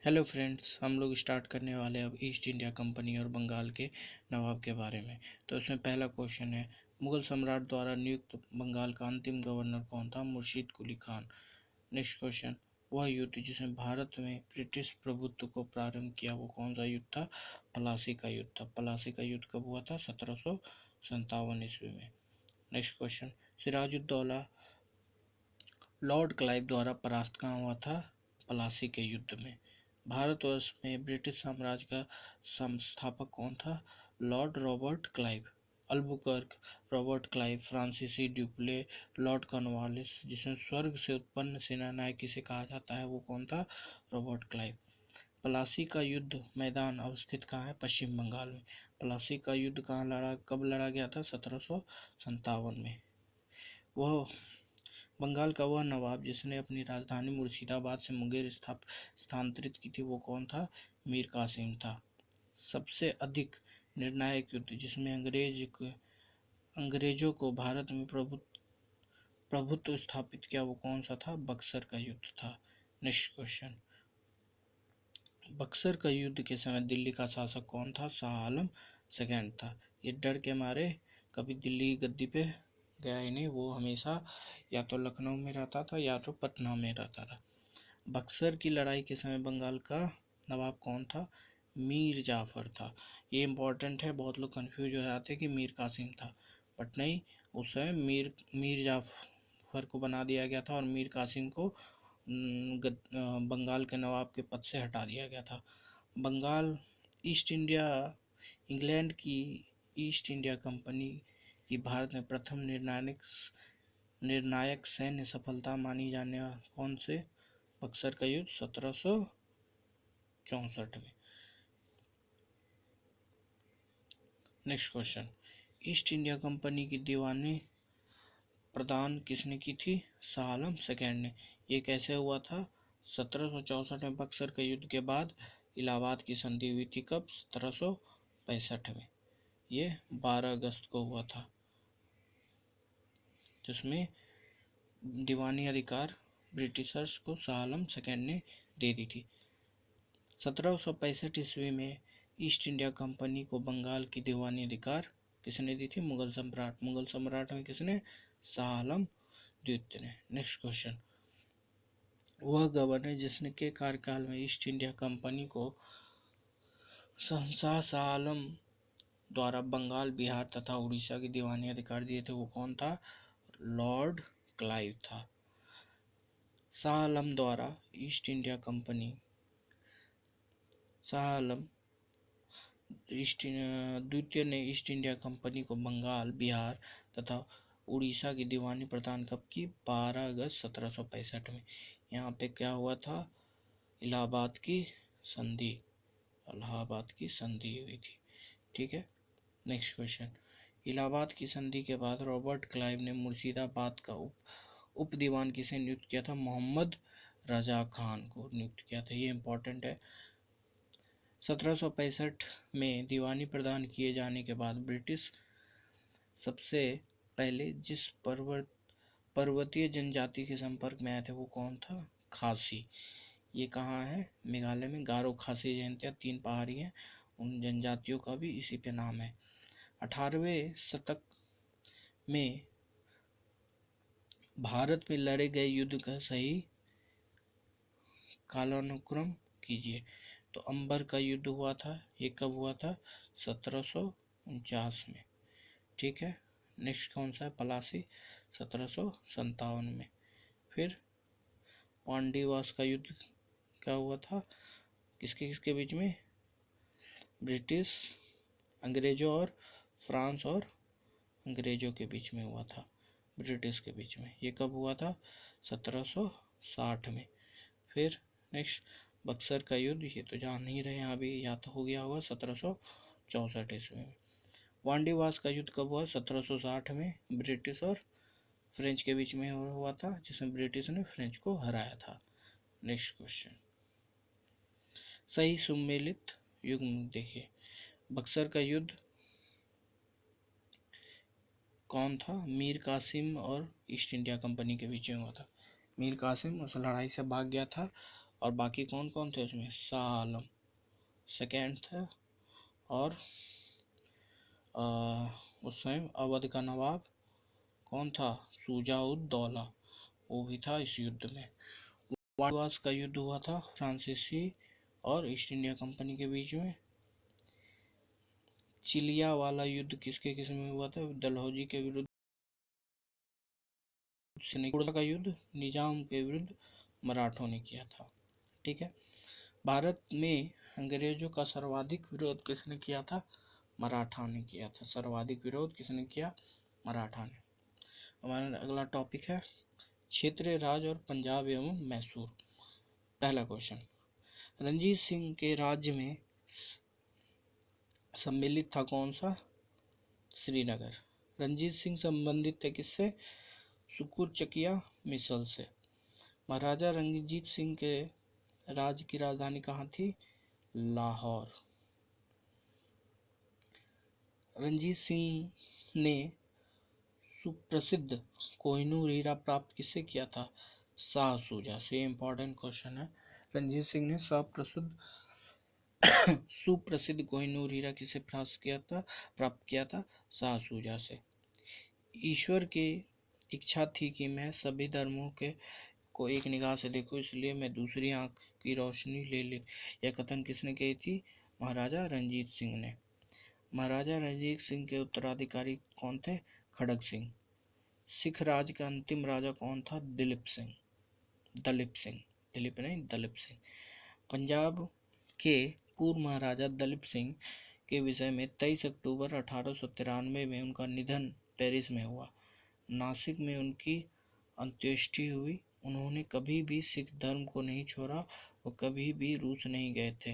Hello friends, हम लोग start करने वाले अब ईस्ट इंडिया कंपनी और बंगाल के नवाब के बारे में। तो इसमें पहला क्वेश्चन है, मुगल सम्राट द्वारा नियुक्त बंगाल का अंतिम गवर्नर कौन था? मुर्शीद कुली खान। नेक्स्ट क्वेश्चन, वह युद्ध जिसने भारत में ब्रिटिश प्रभुत्व को प्रारंभ किया वो कौन सा युद्ध था? प्लासी का युद्ध था। प्लासी का युद्ध कब हुआ था? 1757 ईस्वी में। Next question, Sirajuddaula Lord Clive द्वारा परास्त कहाँ हुआ था? प्लासी के युद्ध में। भारतवर्ष में ब्रिटिश साम्राज्य का संस्थापक कौन था? Lord Robert Clive. Albuquerque, Robert Clive, फ्रांसीसी ड्यूप्ले, लॉर्ड कॉर्नवालिस, जिसमें स्वर्ग से उत्पन्न सेनानायक किसे कहा जाता है वो कौन था? Robert Clive. प्लासी का युद्ध मैदान अवस्थित कहाँ है? पश्चिम बंगाल में। प्लासी का युद्ध कब लड़ा गया था? 1757 में। वह बंगाल का वह नवाब जिसने अपनी राजधानी मुर्शिदाबाद से मुंगेर स्थानांतरित की थी वो कौन था? मीर कासिम था। सबसे अधिक निर्णायक युद्ध जिसमें अंग्रेजों को भारत में प्रभुत्व स्थापित किया वो कौन सा था? बक्सर का युद्ध था। नेक्स्ट क्वेश्चन, बक्सर का युद्ध के समय दिल्ली का शासक कौन था? शाह आलम सेकेंड था। ये डर के मारे कभी दिल्ली की गद्दी पे गया ही नहीं, वो हमेशा या तो लखनऊ में रहता था या तो पटना में रहता था। बक्सर की लड़ाई के समय बंगाल का नवाब कौन था? मीर जाफर था। ये इम्पोर्टेंट है, बहुत लोग कंफ्यूज हो जाते हैं कि मीर कासिम था, बट नहीं, उस समय मीर जाफर को बना दिया गया था और मीर कासिम को बंगाल के नवाब के पद से हटा दिया गया था। बंगाल ईस्ट इंडिया इंग्लैंड की ईस्ट इंडिया कंपनी की भारत में प्रथम निर्णायक सैन्य सफलता मानी जाने कौन से? बक्सर का युद्ध 1764 में। Next question, east India company की दीवानी प्रदान किसने की थी? शाह आलम सेकेंड ने। ये कैसे हुआ था? 1764 में बक्सर के युद्ध के बाद इलाहाबाद की संधि हुई थी। कब? 1765 में। ये 12 अगस्त को हुआ था, जिसमें दीवानी अधिकार ब्रिटिशर्स को शाह आलम सेकेंड ने दे दी थी। 1765 ईस्वी में ईस्ट इंडिया कंपनी को बंगाल की दीवानी अधिकार किसने दी थी? मुगल सम्राट में किसने? शाह आलम द्वितीय ने। नेक्स्ट क्वेश्चन, वह गवर्नर जिसने के कार्यकाल में ईस्ट इंडिया कंपनी को शहंशाह शाह आलम द्वारा बंगाल, बिहार तथा उड़ीसा की दीवानी अधिकार दिए थे वो कौन था? लॉर्ड क्लाइव था। शाह आलम द्वारा east India company Shah Alam द्वितीय ने ईस्ट इंडिया कंपनी को बंगाल, बिहार तथा उड़ीसा की दीवानी प्रदान कब की? 12 अगस्त 1765 में। यहाँ पे क्या हुआ था? इलाहाबाद की संधि हुई थी। ठीक है। नेक्स्ट क्वेश्चन, इलाहाबाद की संधि के बाद रॉबर्ट क्लाइव ने मुर्शिदाबाद का उप दीवान किसे नियुक्त किया था? मोहम्मद रजा खान को नियुक्त किया था। ये इंपॉर्टेंट है। 1765 में दीवानी प्रदान किए जाने के बाद ब्रिटिश सबसे पहले जिस पर्वतीय जनजाति के संपर्क में आए थे वो कौन था? खासी। ये कहाँ है? मेघालय में। गारो खासी जनजातियाँ 3 पहाड़ी हैं, उन जनजातियों का भी इसी पे नाम है। 18वें शतक में भारत में लड़े गए युद्ध का सही कालानुक्रम कीजिए। तो अंबर का युद्ध हुआ था, ये कब हुआ था? 1749 में। ठीक है। नेक्स्ट कौन सा है? पलासी 1757 में। फिर पांडीवास का युद्ध क्या हुआ था? किसके किसके बीच में? ब्रिटिश, अंग्रेजों और फ्रांस और अंग्रेजों के बीच में हुआ था, ब्रिटिश के बीच में। ये कब हुआ था? 1760 में। फिर नेक्स्ट बक्सर का युद्ध, ये तो जान ही रहे हैं, अभी या तो हो गया होगा 1764 ईस्वी में। वांडीवास का युद्ध कब हुआ? 1760 में। ब्रिटिश और फ्रेंच के बीच में हुआ था, जिसमें ब्रिटिश ने फ्रेंच को हराया था। नेक्स्ट क्वेश्चन, सही सुमेलित युग्म देखिए। बक्सर का युद्ध कौन था? मीर कासिम और ईस्ट इंडिया कंपनी के बीच में हुआ था। मीर कासिम उस लड़ाई से भाग गया था और बाकी कौन कौन थे उसमें? शाह आलम सेकेंड थे, और उस समय अवध का नवाब कौन था? शुजा-उद-दौला, वो भी था इस युद्ध में। वास का युद्ध हुआ था फ्रांसीसी और ईस्ट इंडिया कंपनी के बीच में। चिलिया वाला युद्ध किसके किस में हुआ था? डलहौजी के विरुद्ध। का युद्ध निजाम के विरुद्ध मराठों ने किया था। ठीक है। भारत में अंग्रेजों का सर्वाधिक विरोध किसने किया था? मराठा ने किया था। सर्वाधिक विरोध किसने किया? मराठा ने। हमारा अगला टॉपिक है क्षेत्रीय राज और पंजाब एवं मैसूर। पहला क्वेश्चन, रंजीत सिंह के राज्य में सम्मिलित था कौन सा? श्रीनगर। रंजीत सिंह संबंधित थे किससे? सुकुर चकिया मिसल से। महाराजा रंजीत सिंह के राज्य की राजधानी कहाँ थी? लाहौर। रंजीत सिंह ने सुप्रसिद्ध कोहिनूर हीरा प्राप्त किससे किया था? शाह सूजा से। इम्पोर्टेंट क्वेश्चन है। रंजीत सिंह ने सुप्रसिद्ध कोहिनूर हीरा किसे प्राप्त किया था? शाह सूजा से। ईश्वर की इच्छा थी कि मैं सभी धर्मों के को एक निगाह से देखूं, इसलिए मैं दूसरी आंख की रोशनी ले ली। यह कथन किसने कही थी? महाराजा रंजीत सिंह ने। महाराजा रंजीत सिंह के उत्तराधिकारी कौन थे? खड़ग सिंह। सिख राज का अंतिम राजा कौन था? दलीप सिंह। दिलीप नहीं, दलीप सिंह। पंजाब के पूर्व महाराजा दलीप सिंह के विषय में 23 अक्टूबर 1893 में उनका निधन पेरिस में हुआ। नासिक में उनकी अंत्येष्टि हुई। उन्होंने कभी भी सिख धर्म को नहीं छोड़ा और कभी भी रूस नहीं गए थे।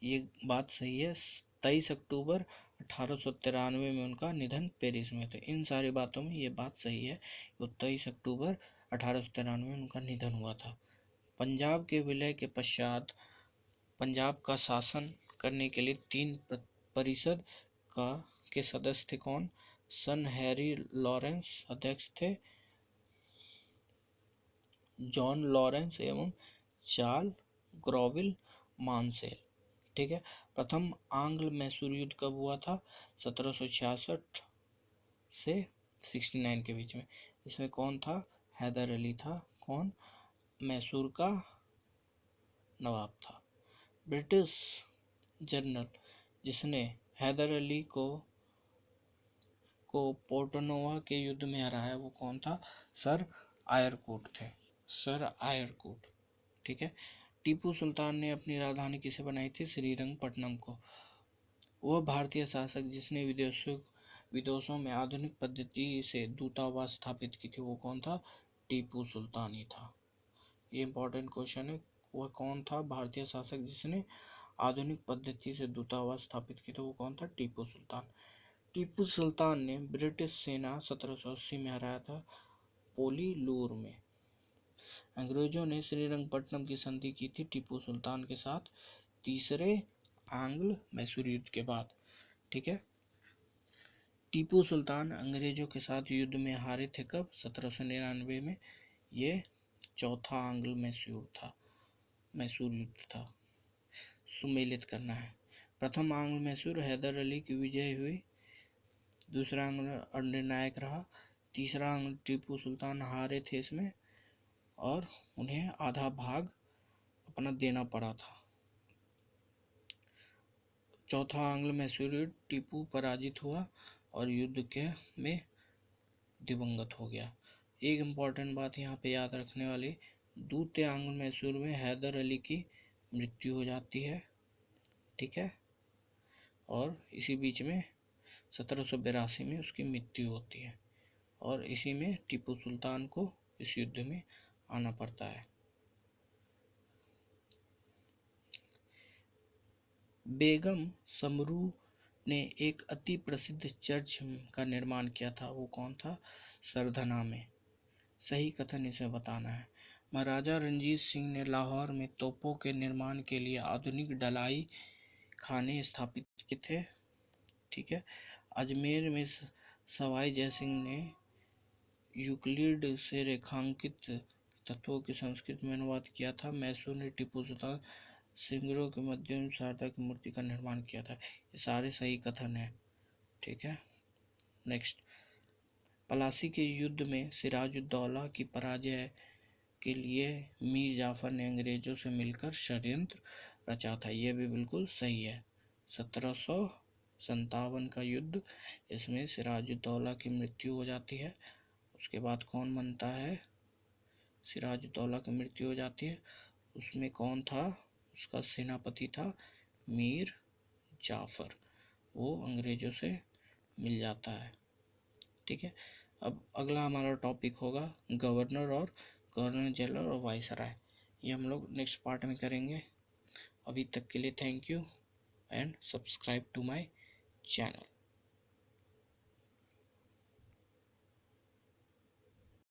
ये बात सही है। 23 अक्टूबर 1893 में उनका निधन पेरिस में थे। इन सारी बातों में ये बात सही है। 23 अक्टूबर 1893 में उनका निधन हुआ था। पंजाब के विलय के पश्चात पंजाब का शासन करने के लिए 3 परिषद का के सदस्य थे कौन? सन हैरी लॉरेंस अध्यक्ष थे, जॉन लॉरेंस एवं चार्ल ग्रोविल मानसेल। ठीक है। प्रथम आंग्ल मैसूर युद्ध कब हुआ था? 1766 से 69 के बीच में। इसमें कौन था? हैदर अली था। कौन? मैसूर का नवाब था। ब्रिटिश जनरल जिसने हैदर अली को पोर्टनोवा के युद्ध में हराया वो कौन था? सर आयरकूट थे। Sir Eyre Coote. ठीक है। टीपू सुल्तान ने अपनी राजधानी किसे बनाई थी? श्रीरंगपट्टनम को। वह भारतीय शासक जिसने विदेशों में आधुनिक पद्धति से दूतावास स्थापित की थी वो कौन था? टीपू सुल्तान ही था। ये इंपॉर्टेंट क्वेश्चन है। वह कौन था भारतीय शासक जिसने आधुनिक पद्धति से दूतावास स्थापित की थी? वो कौन था? टीपू सुल्तान। टीपू सुल्तान ने ब्रिटिश सेना 1780 में हराया था पोलीलूर में। अंग्रेजों ने श्रीरंगपट्टनम की संधि की थी टीपू सुल्तान के साथ तीसरे आंग्ल मैसूर युद्ध के बाद। ठीक है। टीपू सुल्तान अंग्रेजों के साथ युद्ध में हारे थे कब? 1799 में। ये चौथा आंग्ल मैसूर युद्ध था। सुमेलित करना है। प्रथम आंग्ल मैसूर हैदर अली की विजय हुई। दूसरा आंग्ल अनिर्णायक रहा। तीसरा आंग्ल टीपू सुल्तान हारे थे इसमें और उन्हें आधा भाग अपना देना पड़ा था। चौथा आंग्ल मैसूर युद्ध टीपू पराजित हुआ और युद्ध के में दिवंगत हो गया। एक इम्पॉर्टेंट बात यहाँ पे याद रखने वाली, द्वितीय आंग्ल मैसूर में हैदर अली की मृत्यु हो जाती है। ठीक है। और इसी बीच में 1782 में उसकी मृत्यु होती है और इसी में टीपू सुल्तान को इस युद्ध में आना पड़ता है। बेगम समरू ने एक अति प्रसिद्ध चर्च का निर्माण किया था। वो कौन था? सरधना में। सही कथन इसे बताना है। महाराजा रंजीत सिंह ने लाहौर में तोपों के निर्माण के लिए आधुनिक ढलाई खाने स्थापित किए थे। ठीक है। अजमेर में सवाई जयसिंह ने यूक्लिड से रेखांकित तत्वों की संस्कृत में अनुवाद किया था। मैसूर ने टीपू सुल्तान सिंगरों के माध्यम से शारदा की मूर्ति का निर्माण किया था। ये सारे सही कथन है। ठीक है। नेक्स्ट, पलासी के युद्ध में सिराजुद्दौला की पराजय के लिए मीर जाफर ने अंग्रेजों से मिलकर षड्यंत्र रचा था। यह भी बिल्कुल सही है। 1757 का युद्ध, इसमें सिराजुद्दौला की मृत्यु हो जाती है। उसके बाद कौन बनता है? सिराजुद्दौला की मृत्यु हो जाती है। उसमें कौन था? उसका सेनापति था मीर जाफर। वो अंग्रेजों से मिल जाता है। ठीक है। अब अगला हमारा टॉपिक होगा गवर्नर और गवर्नर जनरल और वाइसराय। ये हम लोग नेक्स्ट पार्ट में करेंगे। अभी तक के लिए thank you and subscribe to my channel.